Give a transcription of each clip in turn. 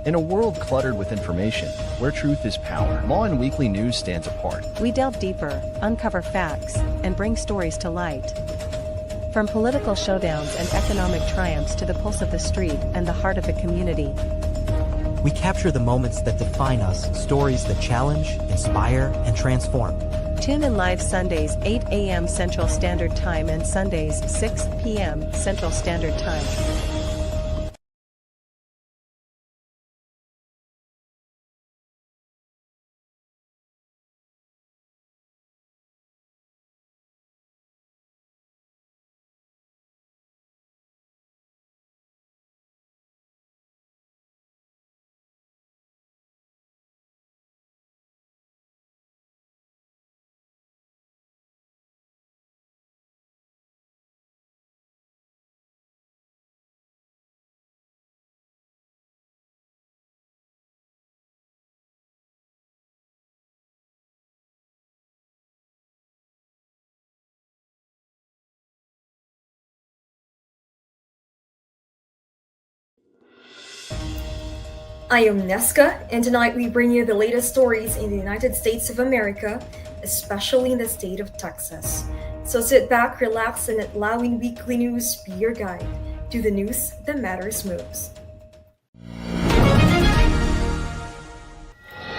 In a world cluttered with information, where truth is power, Lawin Weekly News stands apart. We delve deeper, uncover facts, and bring stories to light. From political showdowns and economic triumphs to the pulse of the street and the heart of the community. We capture the moments that define us, stories that challenge, inspire, and transform. Tune in live Sundays 8 a.m. Central Standard Time and Sundays 6 p.m. Central Standard Time. I am Nesca, and tonight we bring you the latest stories in the United States of America, especially in the state of Texas. So sit back, relax, and let Lawin Weekly News be your guide to the news that matters most.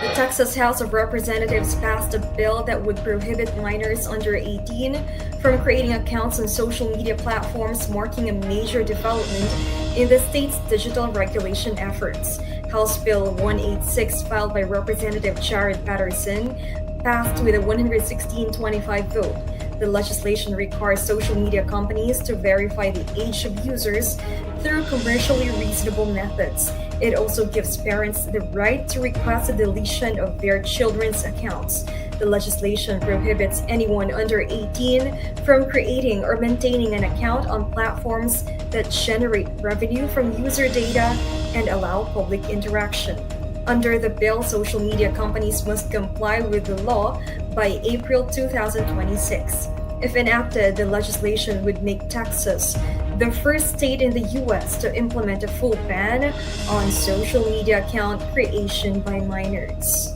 The Texas House of Representatives passed a bill that would prohibit minors under 18 from creating accounts on social media platforms, marking a major development in the state's digital regulation efforts. House Bill 186, filed by Representative Jared Patterson, passed with a 116-25 vote. The legislation requires social media companies to verify the age of users through commercially reasonable methods. It also gives parents the right to request a deletion of their children's accounts. The legislation prohibits anyone under 18 from creating or maintaining an account on platforms that generate revenue from user data and allow public interaction. Under the bill, social media companies must comply with the law by April 2026. If enacted, the legislation would make Texas the first state in the U.S. to implement a full ban on social media account creation by minors.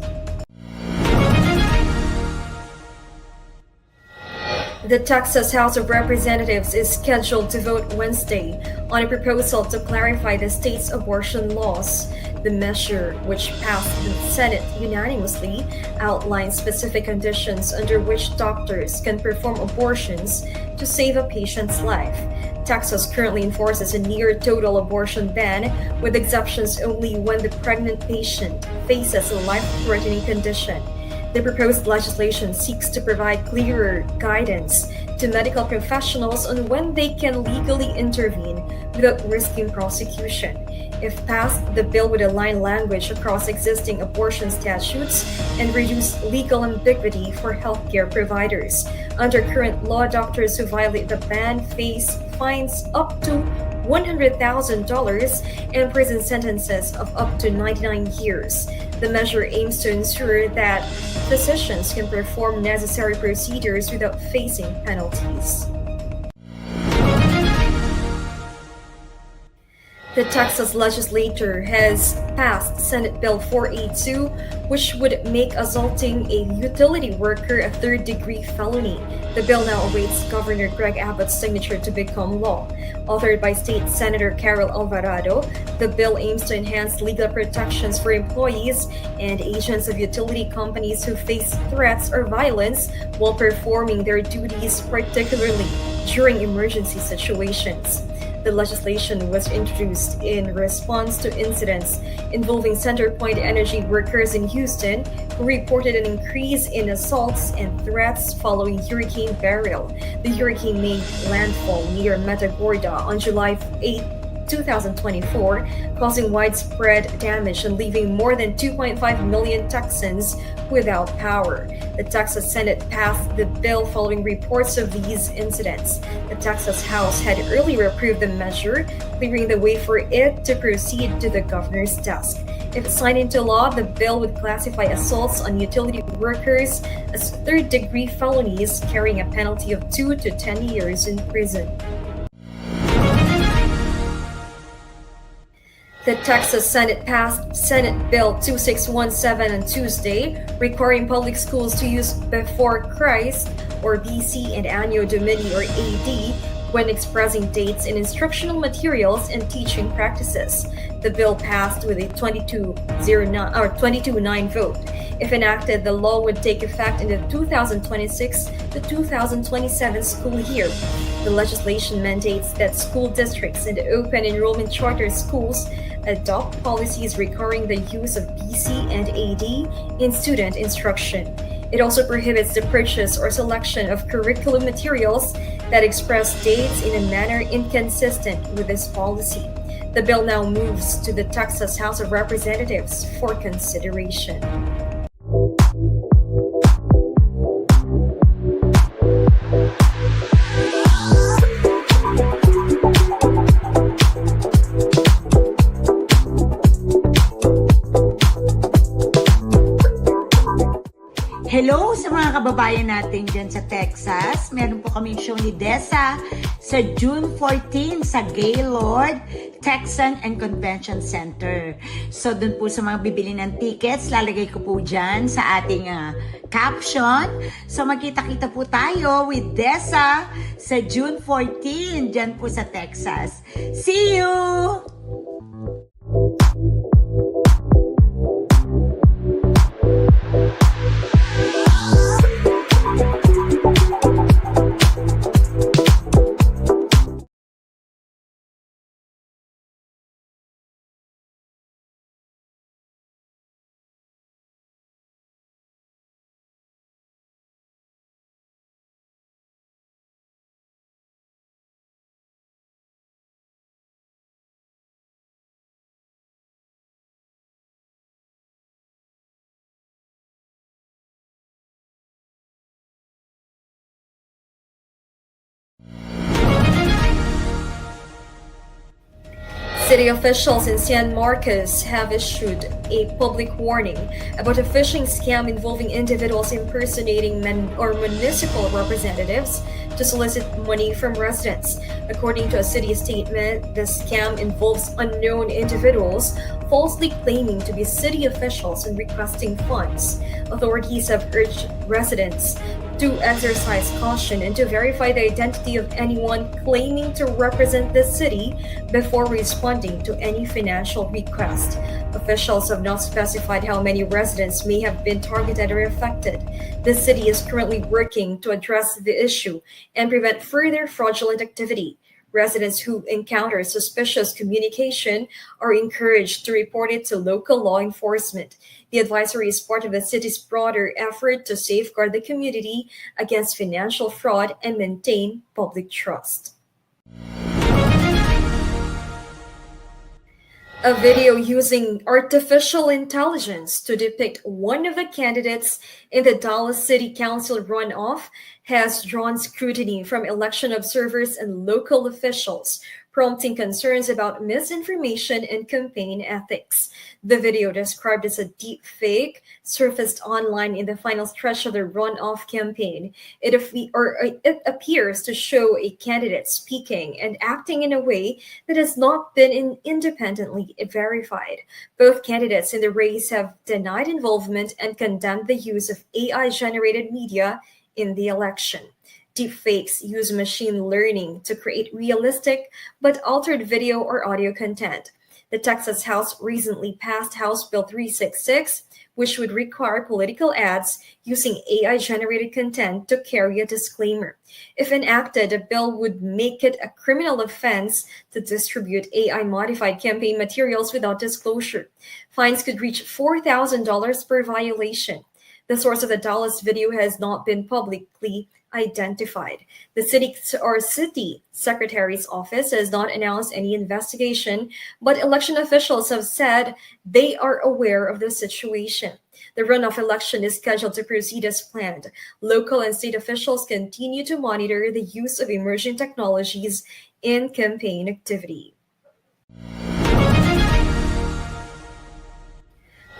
The Texas House of Representatives is scheduled to vote Wednesday on a proposal to clarify the state's abortion laws. The measure, which passed the Senate unanimously, outlines specific conditions under which doctors can perform abortions to save a patient's life. Texas currently enforces a near-total abortion ban, with exceptions only when the pregnant patient faces a life-threatening condition. The proposed legislation seeks to provide clearer guidance to medical professionals on when they can legally intervene without risking prosecution. If passed, the bill would align language across existing abortion statutes and reduce legal ambiguity for healthcare providers. Under current law, doctors who violate the ban face fines up to $100,000 and prison sentences of up to 99 years. The measure aims to ensure that physicians can perform necessary procedures without facing penalties. The Texas legislature has passed Senate Bill 482, which would make assaulting a utility worker a third-degree felony. The bill now awaits Governor Greg Abbott's signature to become law. Authored by State Senator Carol Alvarado, the bill aims to enhance legal protections for employees and agents of utility companies who face threats or violence while performing their duties, particularly during emergency situations. The legislation was introduced in response to incidents involving CenterPoint Energy workers in Houston who reported an increase in assaults and threats following Hurricane Beryl. The hurricane made landfall near Matagorda on July 8, 2024, causing widespread damage and leaving more than 2.5 million Texans without power. The Texas Senate passed the bill following reports of these incidents. The Texas House had earlier approved the measure, clearing the way for it to proceed to the governor's desk. If signed into law, the bill would classify assaults on utility workers as third-degree felonies, carrying a penalty of 2 to 10 years in prison. The Texas Senate passed Senate Bill 2617 on Tuesday, requiring public schools to use Before Christ, or BC, and Anno Domini, or AD, when expressing dates in instructional materials and teaching practices. The bill passed with a 22-9 vote. If enacted, the law would take effect in the 2026 to 2027 school year. The legislation mandates that school districts and open enrollment charter schools adopt policies requiring the use of BC and AD in student instruction. It also prohibits the purchase or selection of curriculum materials that express dates in a manner inconsistent with this policy. The bill now moves to the Texas House of Representatives for consideration. Hello sa mga kababayan natin dyan sa Texas. Meron po kaming show ni Desa sa June 14 sa Gaylord Texan and Convention Center. So dun po sa mga bibili ng tickets, lalagay ko po dyan sa ating caption. So magkita-kita po tayo with Desa sa June 14 dyan po sa Texas. See you! City officials in San Marcos have issued a public warning about a phishing scam involving individuals impersonating municipal representatives to solicit money from residents. According to a city statement, the scam involves unknown individuals falsely claiming to be city officials and requesting funds. Authorities have urged residents to exercise caution and to verify the identity of anyone claiming to represent the city before responding to any financial request. Officials have not specified how many residents may have been targeted or affected. The city is currently working to address the issue and prevent further fraudulent activity. Residents who encounter suspicious communication are encouraged to report it to local law enforcement. The advisory is part of the city's broader effort to safeguard the community against financial fraud and maintain public trust. A video using artificial intelligence to depict one of the candidates in the Dallas City Council runoff has drawn scrutiny from election observers and local officials, prompting concerns about misinformation and campaign ethics. The video, described as a deep fake, surfaced online in the final stretch of the runoff campaign. It appears to show a candidate speaking and acting in a way that has not been independently verified. Both candidates in the race have denied involvement and condemned the use of AI-generated media in the election. Deepfakes use machine learning to create realistic but altered video or audio content. The Texas House recently passed House Bill 366, which would require political ads using AI-generated content to carry a disclaimer. If enacted, the bill would make it a criminal offense to distribute AI-modified campaign materials without disclosure. Fines could reach $4,000 per violation. The source of the Dallas video has not been publicly identified. The city secretary's office has not announced any investigation, but election officials have said they are aware of the situation. The runoff election is scheduled to proceed as planned. Local and state officials continue to monitor the use of emerging technologies in campaign activity.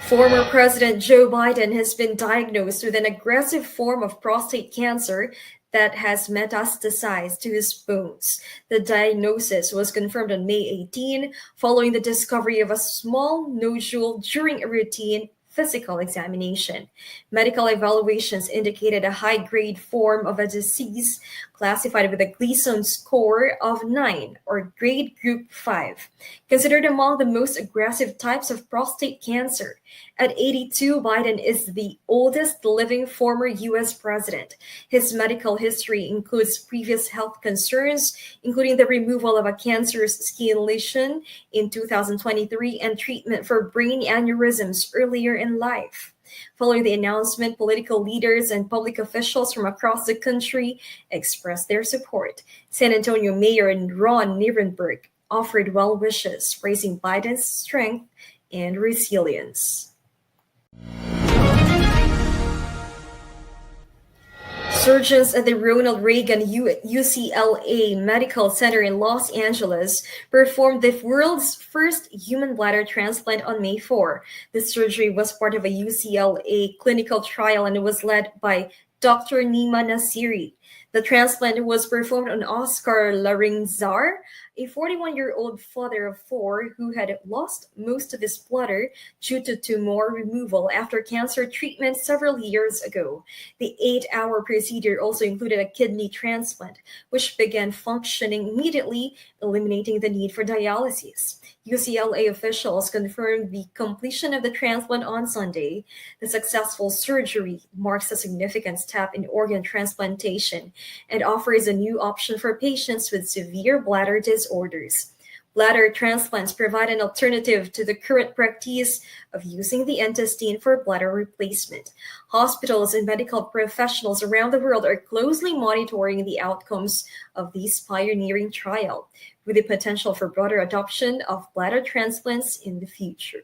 Former President Joe Biden has been diagnosed with an aggressive form of prostate cancer that has metastasized to his bones. The diagnosis was confirmed on May 18 following the discovery of a small nodule during a routine physical examination. Medical evaluations indicated a high-grade form of a disease classified with a Gleason score of 9 or grade group 5, considered among the most aggressive types of prostate cancer. At 82, Biden is the oldest living former U.S. president. His medical history includes previous health concerns, including the removal of a cancerous skin lesion in 2023 and treatment for brain aneurysms earlier in life. Following the announcement, political leaders and public officials from across the country expressed their support. San Antonio Mayor Ron Nirenberg offered well wishes, praising Biden's strength and resilience. Surgeons at the Ronald Reagan UCLA Medical Center in Los Angeles performed the world's first human bladder transplant on May 4. The surgery was part of a UCLA clinical trial and was led by Dr. Nima Nasiri. The transplant was performed on Oscar Laringzar, a 41-year-old father of 4 who had lost most of his bladder due to tumor removal after cancer treatment several years ago. The 8-hour procedure also included a kidney transplant, which began functioning immediately, eliminating the need for dialysis. UCLA officials confirmed the completion of the transplant on Sunday. The successful surgery marks a significant step in organ transplantation and offers a new option for patients with severe bladder disorders. Bladder transplants provide an alternative to the current practice of using the intestine for bladder replacement. Hospitals and medical professionals around the world are closely monitoring the outcomes of this pioneering trial, with the potential for broader adoption of bladder transplants in the future.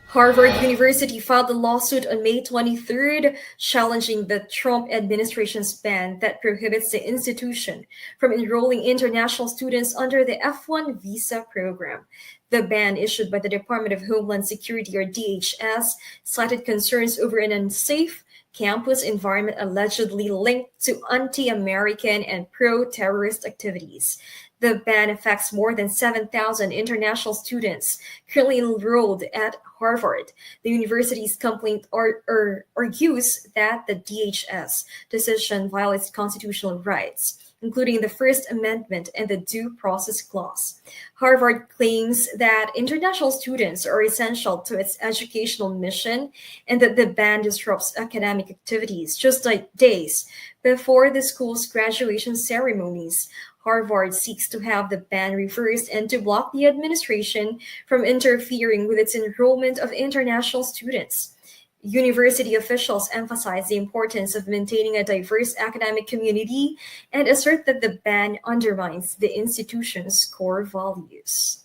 Harvard University filed a lawsuit on May 23rd, challenging the Trump administration's ban that prohibits the institution from enrolling international students under the F-1 visa program. The ban, issued by the Department of Homeland Security, or DHS, cited concerns over an unsafe campus environment allegedly linked to anti-American and pro-terrorist activities. The ban affects more than 7,000 international students currently enrolled at Harvard. The university's complaint argues that the DHS decision violates constitutional rights, including the First Amendment and the Due Process Clause. Harvard claims that international students are essential to its educational mission and that the ban disrupts academic activities just like days before the school's graduation ceremonies. Harvard seeks to have the ban reversed and to block the administration from interfering with its enrollment of international students. University officials emphasize the importance of maintaining a diverse academic community and assert that the ban undermines the institution's core values.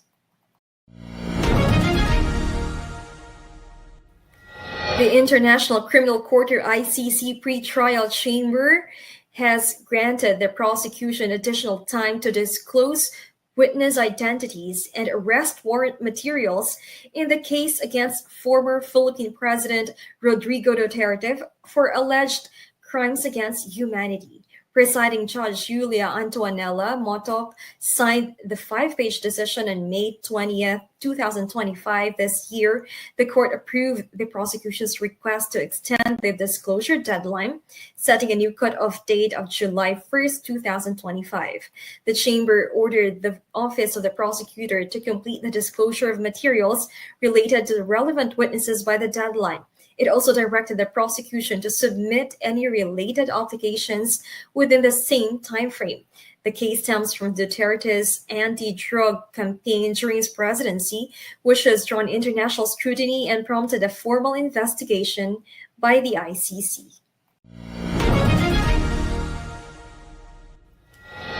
The International Criminal Court, or ICC, pretrial chamber has granted the prosecution additional time to disclose witness identities and arrest warrant materials in the case against former Philippine President Rodrigo Duterte for alleged crimes against humanity. Presiding Judge Julia Antonella Motoc signed the 5-page decision on May 20th, 2025 this year. The court approved the prosecution's request to extend the disclosure deadline, setting a new cutoff date of July 1st, 2025. The chamber ordered the Office of the Prosecutor to complete the disclosure of materials related to the relevant witnesses by the deadline. It also directed the prosecution to submit any related applications within the same timeframe. The case stems from Duterte's anti-drug campaign during his presidency, which has drawn international scrutiny and prompted a formal investigation by the ICC.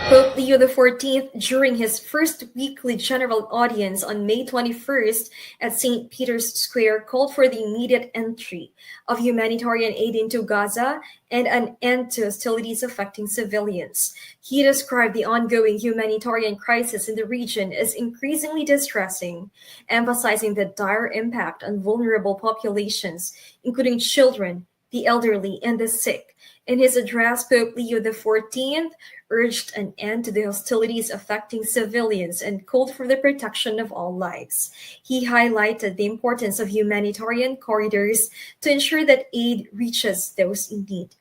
Pope Leo XIV, during his first weekly general audience on May 21st at St. Peter's Square, called for the immediate entry of humanitarian aid into Gaza and an end to hostilities affecting civilians. He described the ongoing humanitarian crisis in the region as increasingly distressing, emphasizing the dire impact on vulnerable populations, including children, the elderly, and the sick. In his address, Pope Leo XIV urged an end to the hostilities affecting civilians and called for the protection of all lives. He highlighted the importance of humanitarian corridors to ensure that aid reaches those in need.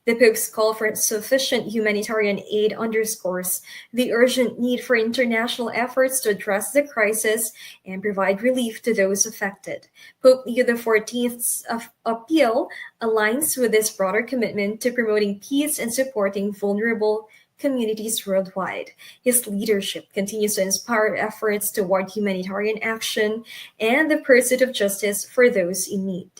The Pope's call for sufficient humanitarian aid underscores the urgent need for international efforts to address the crisis and provide relief to those affected. Pope Leo XIV's appeal aligns with this broader commitment to promoting peace and supporting vulnerable communities worldwide. His leadership continues to inspire efforts toward humanitarian action and the pursuit of justice for those in need.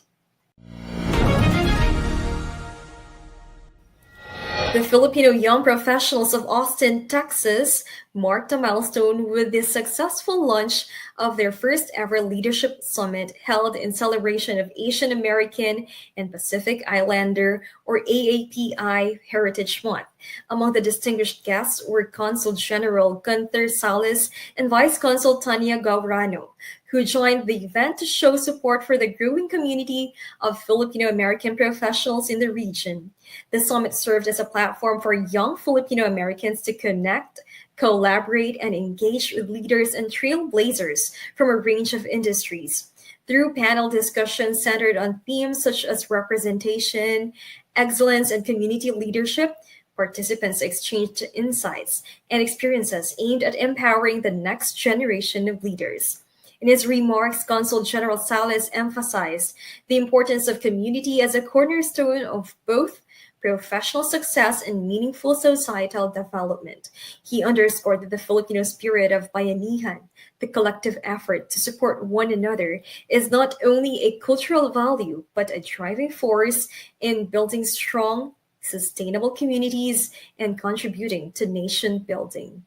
The Filipino young professionals of Austin, Texas, marked a milestone with the successful launch of their first ever leadership summit held in celebration of Asian American and Pacific Islander, or AAPI, Heritage Month. Among the distinguished guests were Consul General Gunther Salas and Vice Consul Tanya Gaurano, who joined the event to show support for the growing community of Filipino-American professionals in the region. The summit served as a platform for young Filipino-Americans to connect, collaborate, and engage with leaders and trailblazers from a range of industries. Through panel discussions centered on themes such as representation, excellence, and community leadership, participants exchanged insights and experiences aimed at empowering the next generation of leaders. In his remarks, Consul General Salas emphasized the importance of community as a cornerstone of both professional success and meaningful societal development. He underscored that the Filipino spirit of bayanihan, the collective effort to support one another, is not only a cultural value, but a driving force in building strong, sustainable communities and contributing to nation building.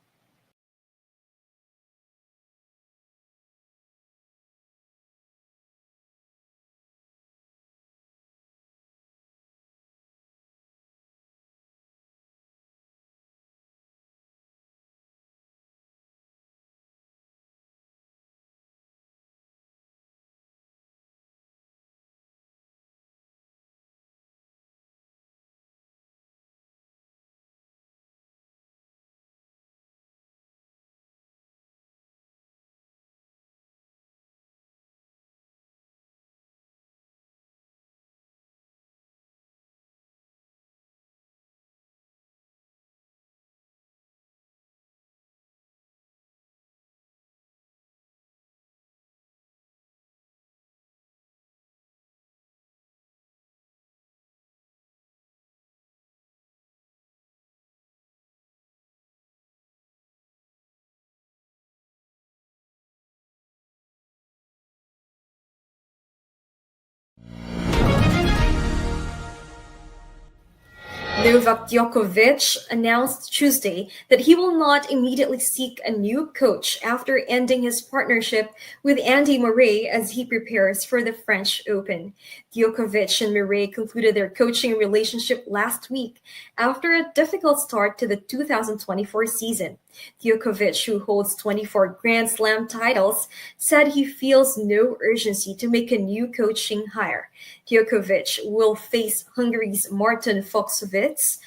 Novak Djokovic announced Tuesday that he will not immediately seek a new coach after ending his partnership with Andy Murray as he prepares for the French Open. Djokovic and Murray concluded their coaching relationship last week after a difficult start to the 2024 season. Djokovic, who holds 24 Grand Slam titles, said he feels no urgency to make a new coaching hire. Djokovic will face Hungary's Martin Foxovitz,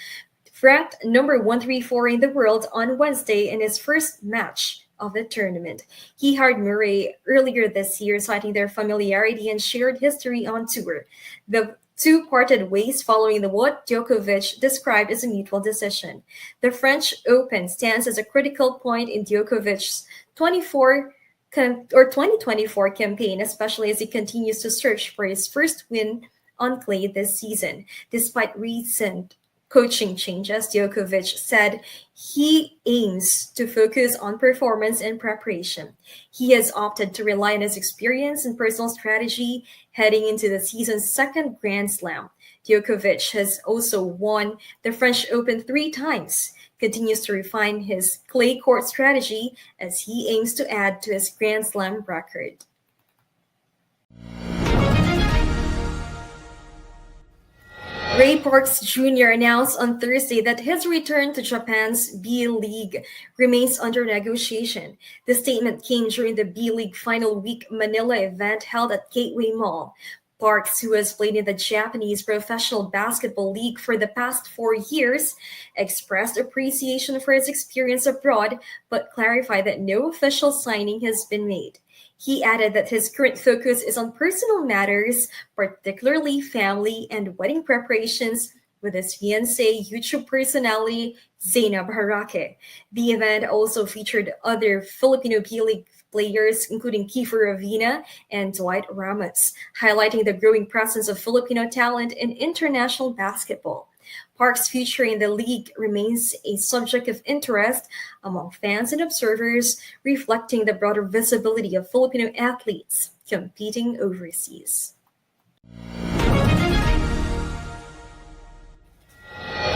ranked number 134 in the world, on Wednesday in his first match of the tournament. He hired Murray earlier this year, citing their familiarity and shared history on tour. The two parted ways following what Djokovic described as a mutual decision. The French Open stands as a critical point in Djokovic's 2024 campaign, especially as he continues to search for his first win on clay this season. Despite recent coaching changes, Djokovic said he aims to focus on performance and preparation. He has opted to rely on his experience and personal strategy Heading into the season's second Grand Slam, Djokovic has also won the French Open 3 times, continues to refine his clay court strategy as he aims to add to his Grand Slam record. Ray Parks Jr. announced on Thursday that his return to Japan's B-League remains under negotiation. The statement came during the B-League Final Week Manila event held at Gateway Mall. Parks, who has played in the Japanese Professional Basketball League for the past 4 years, expressed appreciation for his experience abroad but clarified that no official signing has been made. He added that his current focus is on personal matters, particularly family and wedding preparations, with his fiancée, YouTube personality Zainab Harake. The event also featured other Filipino B-League players, including Kiefer Ravina and Dwight Ramos, highlighting the growing presence of Filipino talent in international basketball. Park's future in the league remains a subject of interest among fans and observers, reflecting the broader visibility of Filipino athletes competing overseas.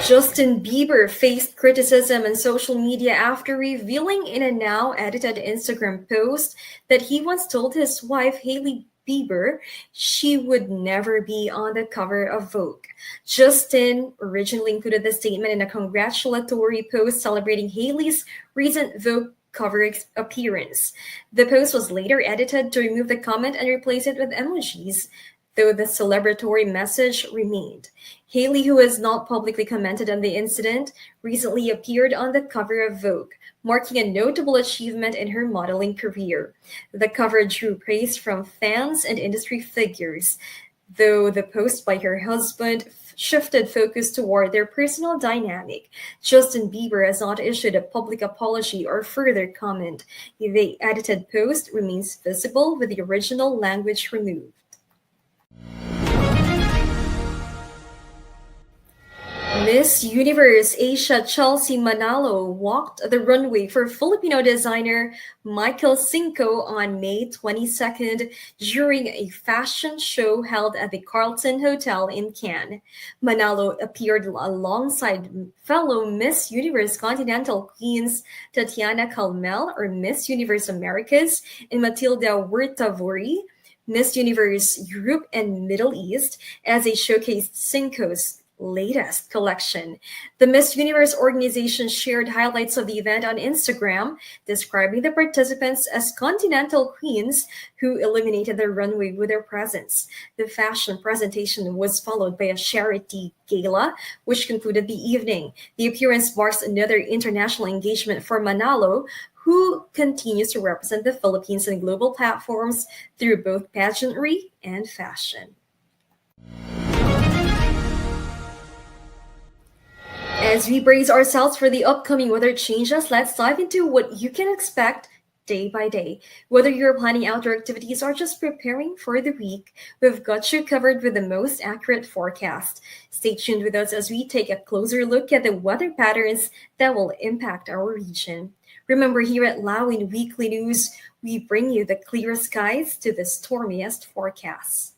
Justin Bieber faced criticism on social media after revealing in a now edited Instagram post that he once told his wife, Hailey Bieber, she would never be on the cover of Vogue. Justin originally included the statement in a congratulatory post celebrating Hailey's recent Vogue cover appearance. The post was later edited to remove the comment and replace it with emojis, though the celebratory message remained. Hailey, who has not publicly commented on the incident, recently appeared on the cover of Vogue, marking a notable achievement in her modeling career. The cover drew praise from fans and industry figures, though the post by her husband shifted focus toward their personal dynamic. Justin Bieber has not issued a public apology or further comment. The edited post remains visible with the original language removed. Miss Universe Asia Chelsea Manalo walked the runway for Filipino designer Michael Cinco on May 22nd during a fashion show held at the Carlton Hotel in Cannes. Manalo appeared alongside fellow Miss Universe Continental Queens Tatiana Calmel, or Miss Universe Americas, and Matilda Huertavori, Miss Universe Europe and Middle East, as they showcased Cinco's latest collection. The Miss Universe organization shared highlights of the event on Instagram, describing the participants as continental queens who illuminated the runway with their presence. The fashion presentation was followed by a charity gala, which concluded the evening. The appearance marks another international engagement for Manalo, who continues to represent the Philippines in global platforms through both pageantry and fashion. As we brace ourselves for the upcoming weather changes, let's dive into what you can expect day by day. Whether you're planning outdoor activities or just preparing for the week, we've got you covered with the most accurate forecast. Stay tuned with us as we take a closer look at the weather patterns that will impact our region. Remember, here at Lawin Weekly News, we bring you the clearest skies to the stormiest forecasts.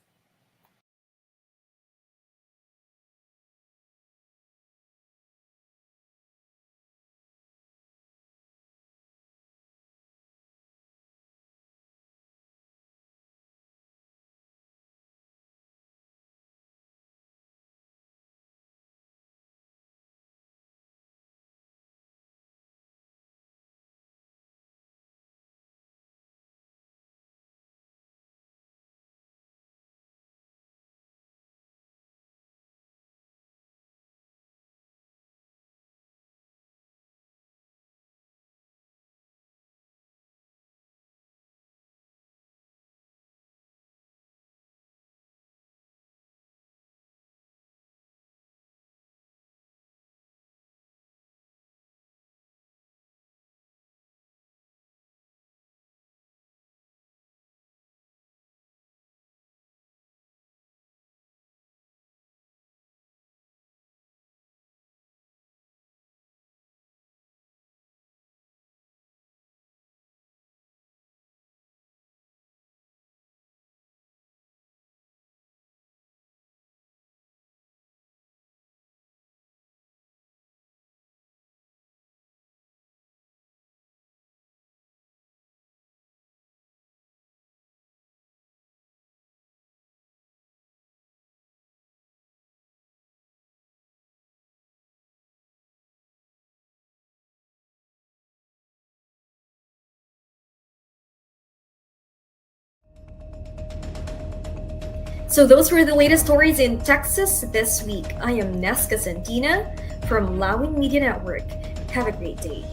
So those were the latest stories in Texas this week. I am Nesca Santina from Lawin Media Network. Have a great day.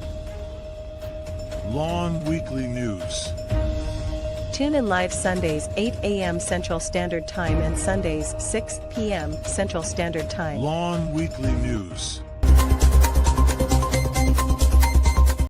Lawin Weekly News. Tune in live Sundays 8 a.m. Central Standard Time and Sundays 6 p.m. Central Standard Time. Lawin Weekly News.